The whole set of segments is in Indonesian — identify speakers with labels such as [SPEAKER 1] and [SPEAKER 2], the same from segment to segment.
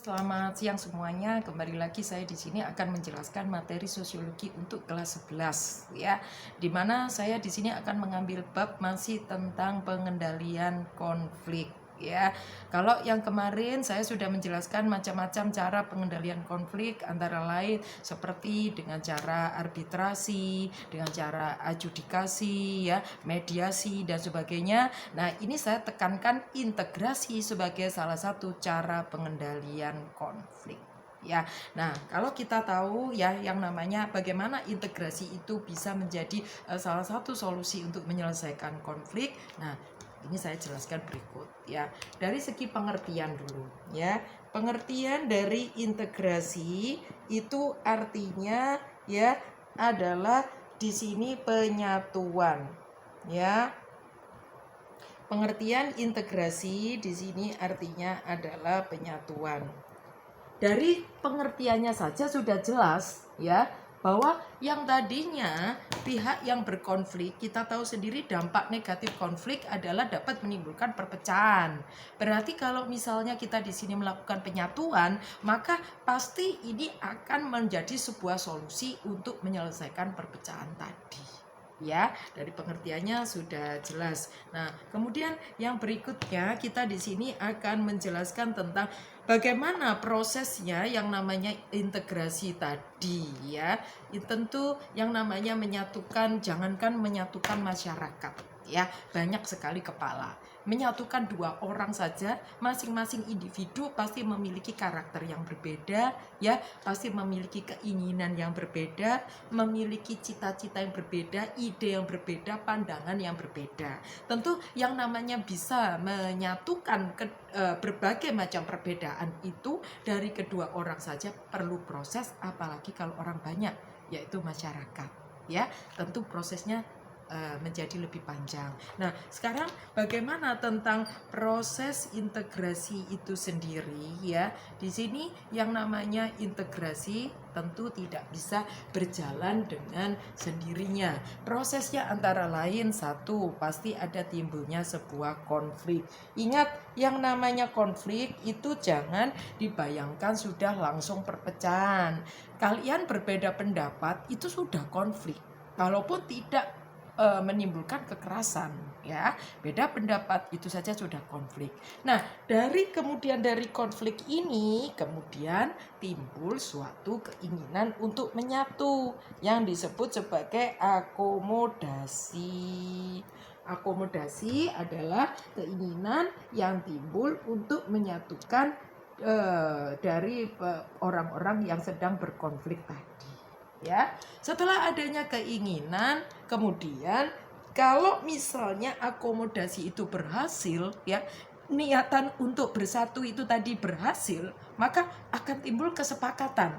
[SPEAKER 1] Selamat siang semuanya. Kembali lagi saya di sini akan menjelaskan materi sosiologi untuk kelas 11 ya. Di mana saya di sini akan mengambil bab masih tentang pengendalian konflik ya. Kalau yang kemarin saya sudah menjelaskan macam-macam cara pengendalian konflik, antara lain seperti dengan cara arbitrasi, dengan cara adjudikasi ya, mediasi dan sebagainya. Nah, ini saya tekankan integrasi sebagai salah satu cara pengendalian konflik ya. Nah, kalau kita tahu ya yang namanya bagaimana integrasi itu bisa menjadi salah satu solusi untuk menyelesaikan konflik. Nah, ini saya jelaskan berikut ya. Dari segi pengertian dulu ya. Pengertian dari integrasi itu artinya ya adalah di sini penyatuan ya. Pengertian integrasi di sini artinya adalah penyatuan. Dari pengertiannya saja sudah jelas ya bahwa yang tadinya pihak yang berkonflik, kita tahu sendiri dampak negatif konflik adalah dapat menimbulkan perpecahan. Berarti kalau misalnya kita di sini melakukan penyatuan, maka pasti ini akan menjadi sebuah solusi untuk menyelesaikan perpecahan tadi. Ya, dari pengertiannya sudah jelas. Nah, kemudian yang berikutnya kita di sini akan menjelaskan tentang bagaimana prosesnya yang namanya integrasi tadi ya. Tentu yang namanya menyatukan, jangankan menyatukan masyarakat ya, banyak sekali kepala. Menyatukan dua orang saja, masing-masing individu pasti memiliki karakter yang berbeda ya, pasti memiliki keinginan yang berbeda, memiliki cita-cita yang berbeda, ide yang berbeda, pandangan yang berbeda. Tentu yang namanya bisa menyatukan berbagai macam perbedaan itu dari kedua orang saja perlu proses, apalagi kalau orang banyak, yaitu masyarakat ya. Tentu prosesnya menjadi lebih panjang. Nah, sekarang bagaimana tentang proses integrasi itu sendiri ya? Di sini yang namanya integrasi tentu tidak bisa berjalan dengan sendirinya. Prosesnya antara lain satu, pasti ada timbulnya sebuah konflik. Ingat, yang namanya konflik itu jangan dibayangkan sudah langsung perpecahan. Kalian berbeda pendapat itu sudah konflik. Kalaupun tidak menimbulkan kekerasan ya, beda pendapat itu saja sudah konflik. Nah, dari konflik ini kemudian timbul suatu keinginan untuk menyatu yang disebut sebagai akomodasi. Akomodasi adalah keinginan yang timbul untuk menyatukan dari orang-orang yang sedang berkonflik tadi ya. Setelah adanya keinginan, kemudian kalau misalnya akomodasi itu berhasil ya, niatan untuk bersatu itu tadi berhasil, maka akan timbul kesepakatan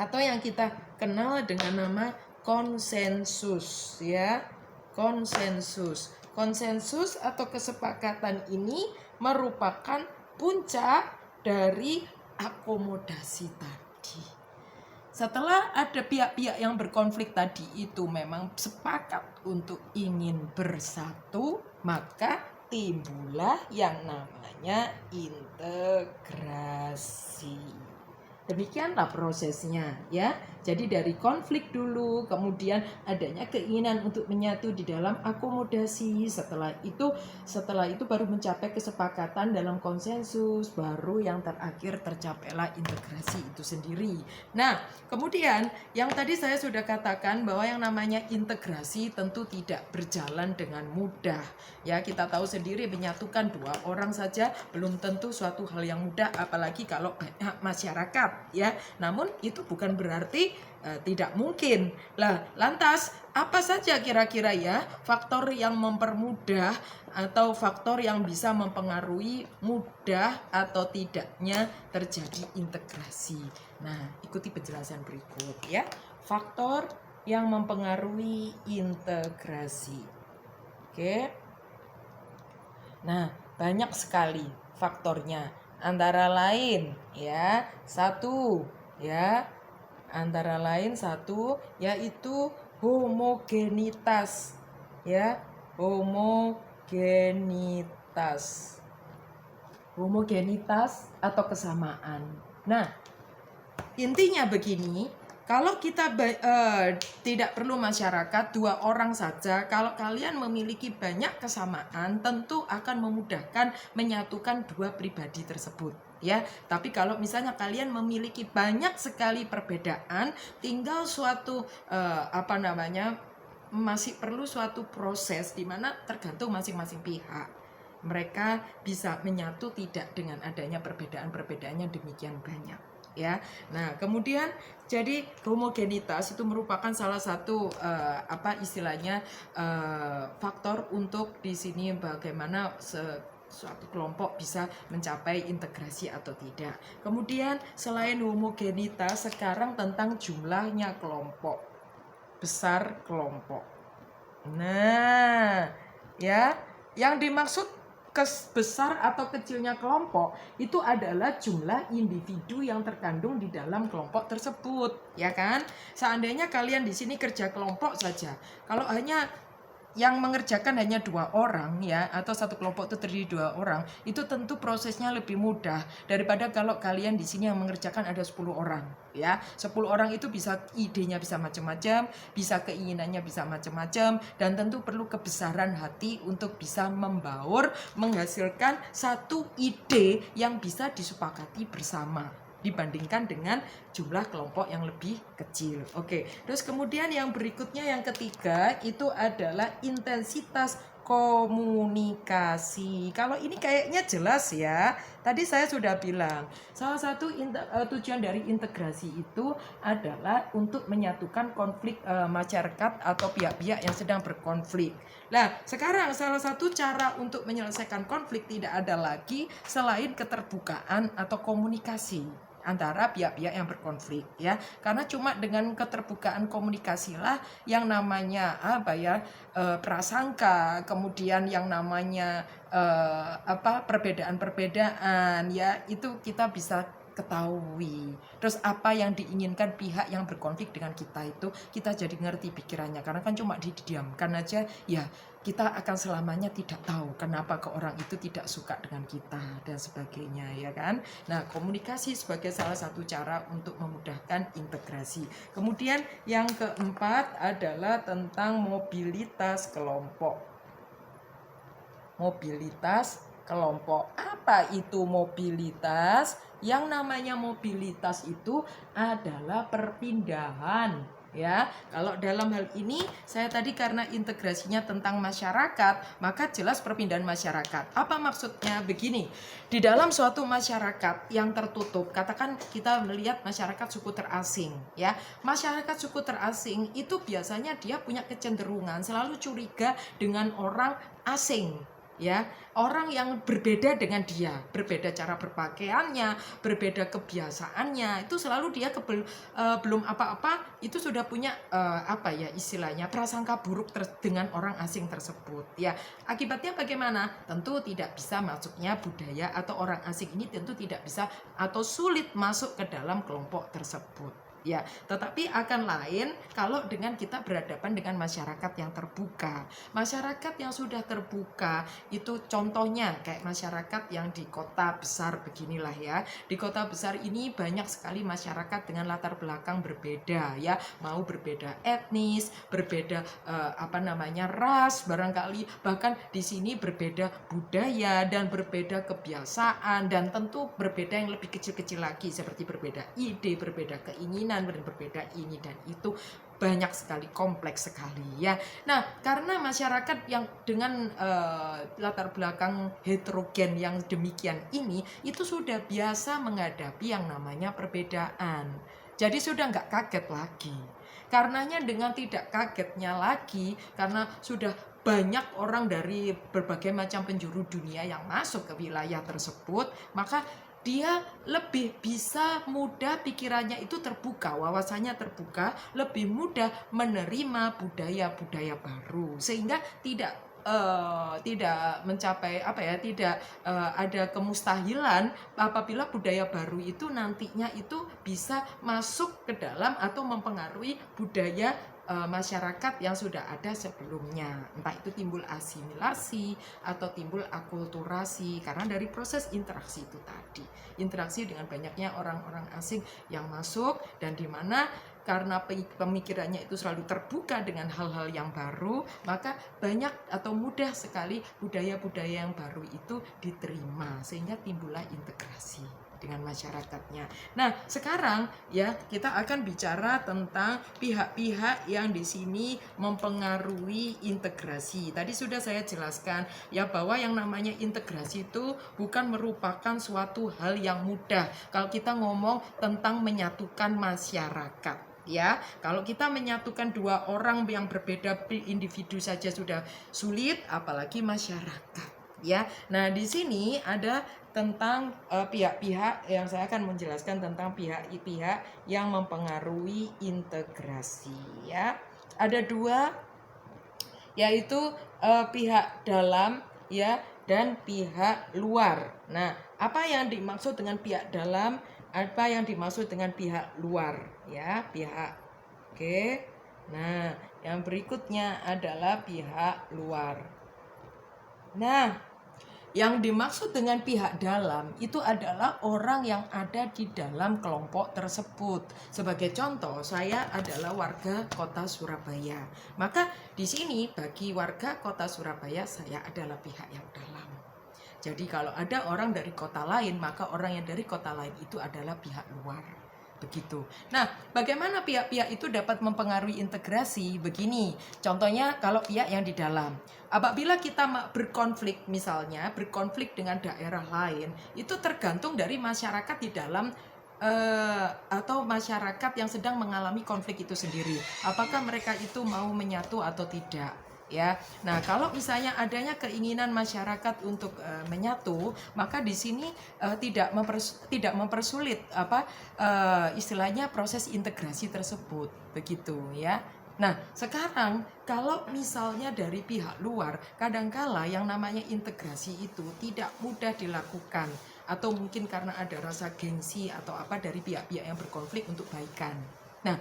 [SPEAKER 1] atau yang kita kenal dengan nama konsensus ya. Konsensus atau kesepakatan ini merupakan puncak dari akomodasi tadi. Setelah ada pihak-pihak yang berkonflik tadi itu memang sepakat untuk ingin bersatu, maka timbullah yang namanya integrasi. Demikianlah prosesnya ya. Jadi dari konflik dulu, kemudian adanya keinginan untuk menyatu di dalam akomodasi. Setelah itu baru mencapai kesepakatan dalam konsensus, baru yang terakhir tercapailah integrasi itu sendiri. Nah, kemudian yang tadi saya sudah katakan bahwa yang namanya integrasi tentu tidak berjalan dengan mudah. Ya, kita tahu sendiri menyatukan dua orang saja belum tentu suatu hal yang mudah, apalagi kalau banyak masyarakat ya. Namun itu bukan berarti tidak mungkin. Lah, lantas apa saja kira-kira ya faktor yang mempermudah atau faktor yang bisa mempengaruhi mudah atau tidaknya terjadi integrasi? Nah, ikuti penjelasan berikut ya. Faktor yang mempengaruhi integrasi. Oke. Nah, banyak sekali faktornya. Antara lain ya, satu yaitu homogenitas ya, homogenitas. homogenitas atau kesamaan. Nah, intinya begini, kalau kita tidak perlu masyarakat 2 orang saja, kalau kalian memiliki banyak kesamaan tentu akan memudahkan menyatukan 2 pribadi tersebut, ya. Tapi kalau misalnya kalian memiliki banyak sekali perbedaan, tinggal suatu masih perlu suatu proses di mana tergantung masing-masing pihak. Mereka bisa menyatu tidak dengan adanya perbedaan-perbedaan yang demikian banyak, ya. Nah, kemudian jadi homogenitas itu merupakan salah satu faktor untuk di sini bagaimana suatu kelompok bisa mencapai integrasi atau tidak. Kemudian selain homogenitas, sekarang tentang jumlahnya kelompok, besar kelompok. Nah, ya, yang dimaksud besar atau kecilnya kelompok itu adalah jumlah individu yang terkandung di dalam kelompok tersebut, ya kan? Seandainya kalian di sini kerja kelompok saja, kalau hanya yang mengerjakan hanya 2 orang, ya, atau satu kelompok itu terdiri 2 orang, itu tentu prosesnya lebih mudah daripada kalau kalian di sini yang mengerjakan ada 10 orang, ya. 10 orang itu bisa idenya bisa macam-macam, bisa keinginannya bisa macam-macam, dan tentu perlu kebesaran hati untuk bisa membaur menghasilkan satu ide yang bisa disepakati bersama dibandingkan dengan jumlah kelompok yang lebih kecil. Oke, terus kemudian yang berikutnya, yang ketiga, itu adalah intensitas komunikasi. Kalau ini kayaknya jelas ya. Tadi saya sudah bilang, salah satu tujuan dari integrasi itu adalah untuk menyatukan konflik masyarakat atau pihak-pihak yang sedang berkonflik. Nah, sekarang salah satu cara untuk menyelesaikan konflik tidak ada lagi selain keterbukaan atau komunikasi antara pihak-pihak yang berkonflik, ya. Karena cuma dengan keterbukaan komunikasilah yang namanya prasangka, kemudian yang namanya perbedaan-perbedaan, ya, itu kita bisa ketahui. Terus apa yang diinginkan pihak yang berkonflik dengan kita itu kita jadi ngerti pikirannya. Karena kan cuma didiamkan aja, ya kita akan selamanya tidak tahu kenapa ke orang itu tidak suka dengan kita dan sebagainya, ya kan. Nah, komunikasi sebagai salah satu cara untuk memudahkan integrasi. Kemudian yang keempat adalah tentang mobilitas kelompok. Mobilitas kelompok. Apa itu mobilitas? Yang namanya mobilitas itu adalah perpindahan, ya. Kalau dalam hal ini saya tadi karena integrasinya tentang masyarakat, maka jelas perpindahan masyarakat. Apa maksudnya? Begini, di dalam suatu masyarakat yang tertutup, katakan kita melihat masyarakat suku terasing, ya. Masyarakat suku terasing itu biasanya dia punya kecenderungan selalu curiga dengan orang asing, ya, orang yang berbeda dengan dia, berbeda cara berpakaiannya, berbeda kebiasaannya, itu selalu dia belum apa-apa itu sudah punya istilahnya prasangka buruk dengan orang asing tersebut, ya. Akibatnya bagaimana? Tentu tidak bisa masuknya budaya atau orang asing ini tentu tidak bisa atau sulit masuk ke dalam kelompok tersebut, ya. Tetapi akan lain kalau dengan kita berhadapan dengan masyarakat yang terbuka. Masyarakat yang sudah terbuka itu contohnya kayak masyarakat yang di kota besar beginilah, ya. Di kota besar ini banyak sekali masyarakat dengan latar belakang berbeda, ya. Mau berbeda etnis, berbeda ras barangkali, bahkan di sini berbeda budaya dan berbeda kebiasaan, dan tentu berbeda yang lebih kecil-kecil lagi seperti berbeda ide, berbeda keinginan, berbeda ini dan itu, banyak sekali, kompleks sekali, ya. Nah, karena masyarakat yang dengan latar belakang heterogen yang demikian ini itu sudah biasa menghadapi yang namanya perbedaan. Jadi sudah nggak kaget lagi. Karenanya dengan tidak kagetnya lagi, karena sudah banyak orang dari berbagai macam penjuru dunia yang masuk ke wilayah tersebut, maka dia lebih bisa mudah, pikirannya itu terbuka, wawasannya terbuka, lebih mudah menerima budaya-budaya baru, sehingga tidak mencapai tidak ada kemustahilan apabila budaya baru itu nantinya itu bisa masuk ke dalam atau mempengaruhi budaya masyarakat yang sudah ada sebelumnya. Entah itu timbul asimilasi atau timbul akulturasi karena dari proses interaksi itu tadi. Interaksi dengan banyaknya orang-orang asing yang masuk dan di mana karena pemikirannya itu selalu terbuka dengan hal-hal yang baru, maka banyak atau mudah sekali budaya-budaya yang baru itu diterima sehingga timbullah integrasi dengan masyarakatnya. Nah, sekarang ya kita akan bicara tentang pihak-pihak yang di sini mempengaruhi integrasi. Tadi sudah saya jelaskan ya bahwa yang namanya integrasi itu bukan merupakan suatu hal yang mudah. Kalau kita ngomong tentang menyatukan masyarakat, ya, kalau kita menyatukan dua orang yang berbeda individu saja sudah sulit, apalagi masyarakat, ya. Nah, di sini ada tentang pihak-pihak yang saya akan menjelaskan tentang pihak-pihak yang mempengaruhi integrasi, ya. Ada dua, yaitu pihak dalam, ya, dan pihak luar. Nah, apa yang dimaksud dengan pihak dalam? Apa yang dimaksud dengan pihak luar, ya, pihak. Oke. Nah, yang berikutnya adalah pihak luar. Nah, yang dimaksud dengan pihak dalam itu adalah orang yang ada di dalam kelompok tersebut. Sebagai contoh, saya adalah warga kota Surabaya. Maka di sini bagi warga kota Surabaya saya adalah pihak yang dalam. Jadi kalau ada orang dari kota lain, maka orang yang dari kota lain itu adalah pihak luar. Begitu. Nah, bagaimana pihak-pihak itu dapat mempengaruhi integrasi? Begini, contohnya kalau pihak yang di dalam. Apabila kita berkonflik, misalnya berkonflik dengan daerah lain, itu tergantung dari masyarakat di dalam atau masyarakat yang sedang mengalami konflik itu sendiri. Apakah mereka itu mau menyatu atau tidak? Ya, nah kalau misalnya adanya keinginan masyarakat untuk menyatu, maka di sini tidak mempersulit istilahnya proses integrasi tersebut, begitu ya. Nah, sekarang kalau misalnya dari pihak luar, kadangkala yang namanya integrasi itu tidak mudah dilakukan, atau mungkin karena ada rasa gengsi atau apa dari pihak-pihak yang berkonflik untuk baikan. Nah,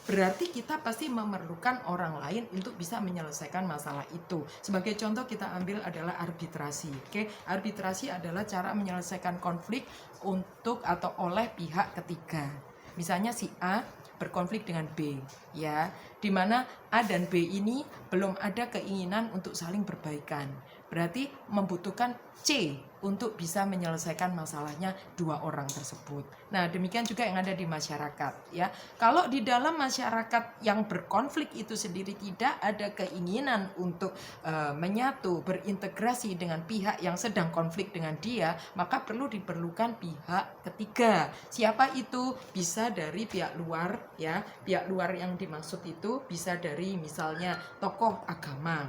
[SPEAKER 1] berarti kita pasti memerlukan orang lain untuk bisa menyelesaikan masalah itu. Sebagai contoh kita ambil adalah arbitrasi. Oke, arbitrasi adalah cara menyelesaikan konflik untuk atau oleh pihak ketiga. Misalnya si A berkonflik dengan B, ya, di mana A dan B ini belum ada keinginan untuk saling berbaikan. Berarti membutuhkan C untuk bisa menyelesaikan masalahnya dua orang tersebut. Nah, demikian juga yang ada di masyarakat, ya. Kalau di dalam masyarakat yang berkonflik itu sendiri tidak ada keinginan untuk menyatu, berintegrasi dengan pihak yang sedang konflik dengan dia, maka diperlukan pihak ketiga. Siapa itu? Bisa dari pihak luar, ya. Pihak luar yang dimaksud itu bisa dari misalnya tokoh agama,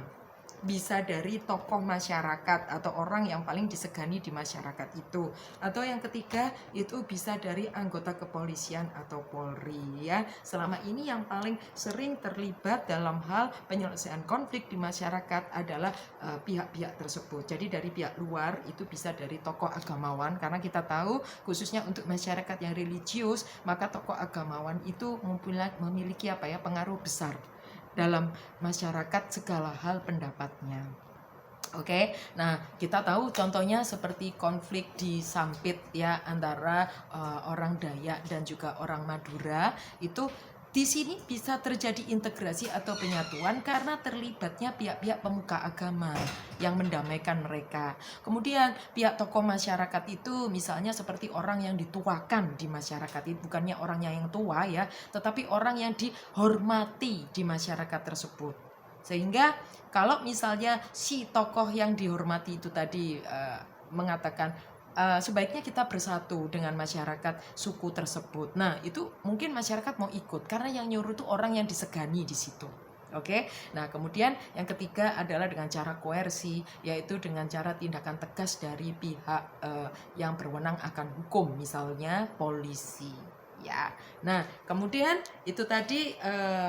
[SPEAKER 1] bisa dari tokoh masyarakat atau orang yang paling disegani di masyarakat itu, atau yang ketiga itu bisa dari anggota kepolisian atau Polri, ya. Selama ini yang paling sering terlibat dalam hal penyelesaian konflik di masyarakat adalah pihak-pihak tersebut. Jadi dari pihak luar itu bisa dari tokoh agamawan, karena kita tahu khususnya untuk masyarakat yang religius, maka tokoh agamawan itu memiliki pengaruh besar dalam masyarakat segala hal pendapatnya. Oke, nah kita tahu contohnya seperti konflik di Sampit, ya, antara orang Dayak dan juga orang Madura. Itu di sini bisa terjadi integrasi atau penyatuan karena terlibatnya pihak-pihak pemuka agama yang mendamaikan mereka. Kemudian pihak tokoh masyarakat itu misalnya seperti orang yang dituakan di masyarakat itu, bukannya orangnya yang tua, ya, tetapi orang yang dihormati di masyarakat tersebut. Sehingga kalau misalnya si tokoh yang dihormati itu tadi mengatakan sebaiknya kita bersatu dengan masyarakat suku tersebut. Nah, itu mungkin masyarakat mau ikut karena yang nyuruh itu orang yang disegani di situ. Oke. Nah, kemudian yang ketiga adalah dengan cara koersi, yaitu dengan cara tindakan tegas dari pihak yang berwenang akan hukum, misalnya polisi. Ya, nah kemudian itu tadi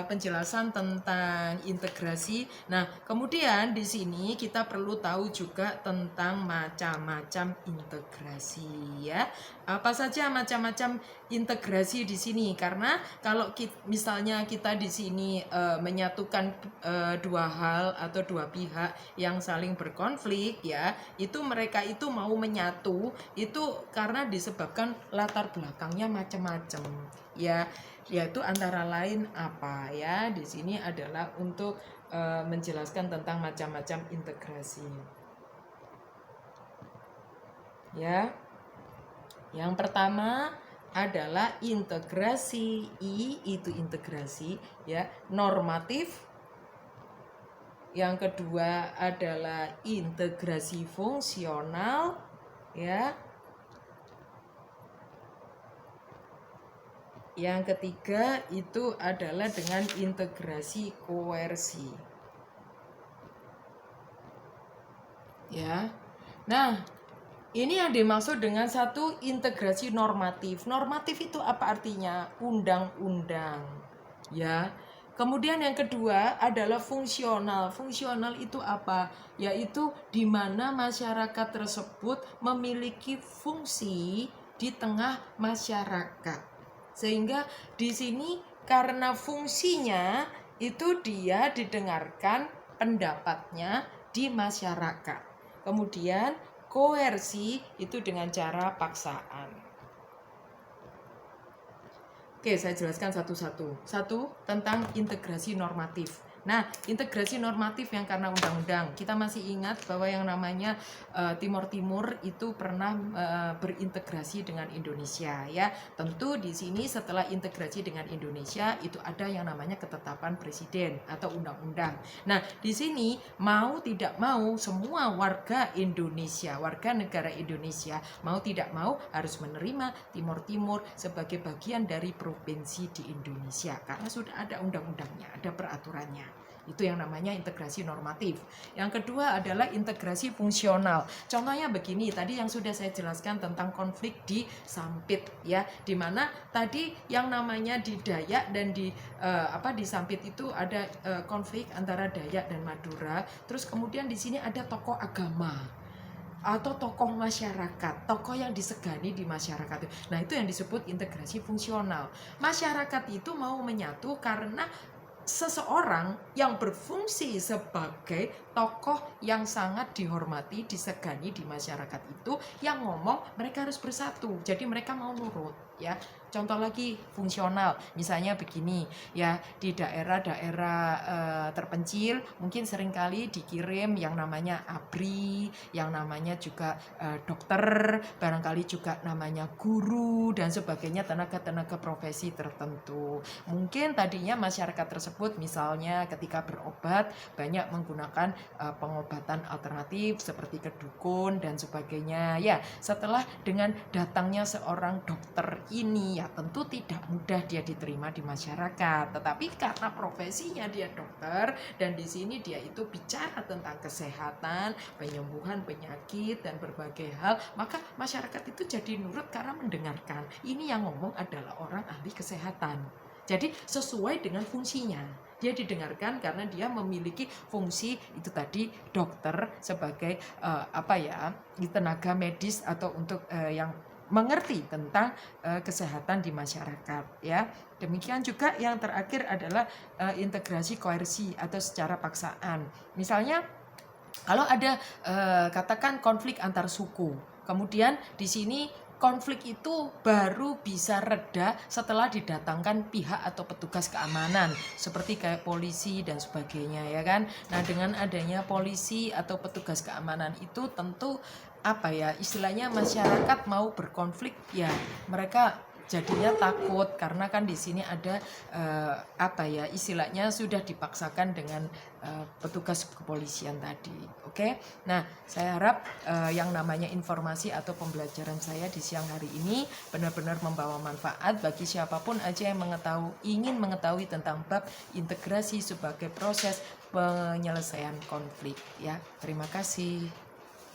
[SPEAKER 1] penjelasan tentang integrasi. Nah, kemudian di sini kita perlu tahu juga tentang macam-macam integrasi, ya. apa saja macam-macam integrasi di sini, karena kalau misalnya kita di sini menyatukan dua hal atau dua pihak yang saling berkonflik ya, itu mereka itu mau menyatu itu karena disebabkan latar belakangnya macam-macam ya, yaitu antara lain apa ya, di sini adalah untuk menjelaskan tentang macam-macam integrasi ya. Yang pertama adalah integrasi, I itu integrasi ya, normatif. Yang kedua adalah integrasi fungsional ya. Yang ketiga itu adalah dengan integrasi koersi ya. Nah, ini yang dimaksud dengan satu integrasi normatif. Normatif itu apa artinya? Undang-undang. Ya. Kemudian yang kedua adalah fungsional. Fungsional itu apa? Yaitu di mana masyarakat tersebut memiliki fungsi di tengah masyarakat. Sehingga di sini karena fungsinya itu dia didengarkan pendapatnya di masyarakat. Kemudian koersi itu dengan cara paksaan. Oke, saya jelaskan satu-satu. Satu, tentang integrasi normatif. Nah, integrasi normatif yang karena undang-undang. Kita masih ingat bahwa yang namanya Timor Timur itu pernah berintegrasi dengan Indonesia ya. Tentu di sini setelah integrasi dengan Indonesia itu ada yang namanya ketetapan presiden atau undang-undang. Nah, di sini mau tidak mau semua warga Indonesia, warga negara Indonesia mau tidak mau harus menerima Timor Timur sebagai bagian dari provinsi di Indonesia karena sudah ada undang-undangnya, ada peraturannya. Itu yang namanya integrasi normatif. Yang kedua adalah integrasi fungsional. Contohnya begini, tadi yang sudah saya jelaskan tentang konflik di Sampit ya, di mana tadi yang namanya di Dayak dan di Sampit itu ada konflik antara Dayak dan Madura. Terus kemudian di sini ada tokoh agama atau tokoh masyarakat, tokoh yang disegani di masyarakat. Nah, itu yang disebut integrasi fungsional. Masyarakat itu mau menyatu karena seseorang yang berfungsi sebagai tokoh yang sangat dihormati, disegani di masyarakat itu yang ngomong mereka harus bersatu. Jadi mereka mau nurut ya. Contoh lagi fungsional, misalnya begini ya, di daerah-daerah terpencil mungkin seringkali dikirim yang namanya ABRI, yang namanya juga dokter, barangkali juga namanya guru dan sebagainya, tenaga-tenaga profesi tertentu. Mungkin tadinya masyarakat tersebut misalnya ketika berobat banyak menggunakan pengobatan alternatif seperti ke dukun dan sebagainya ya. Setelah dengan datangnya seorang dokter ini ya tentu tidak mudah dia diterima di masyarakat, tetapi karena profesinya dia dokter dan di sini dia itu bicara tentang kesehatan, penyembuhan penyakit dan berbagai hal, maka masyarakat itu jadi nurut karena mendengarkan ini yang ngomong adalah orang ahli kesehatan. Jadi sesuai dengan fungsinya. Dia didengarkan karena dia memiliki fungsi itu tadi dokter sebagai tenaga medis atau untuk yang mengerti tentang kesehatan di masyarakat ya. Demikian juga yang terakhir adalah integrasi koersi atau secara paksaan. Misalnya kalau ada katakan konflik antar suku, kemudian di sini konflik itu baru bisa reda setelah didatangkan pihak atau petugas keamanan seperti kayak polisi dan sebagainya ya kan. Nah, dengan adanya polisi atau petugas keamanan itu tentu istilahnya masyarakat mau berkonflik ya mereka jadinya takut karena kan di sini ada istilahnya sudah dipaksakan dengan petugas kepolisian tadi. Oke. Nah, saya harap yang namanya informasi atau pembelajaran saya di siang hari ini benar-benar membawa manfaat bagi siapapun aja yang ingin mengetahui tentang bab integrasi sebagai proses penyelesaian konflik ya. Terima kasih.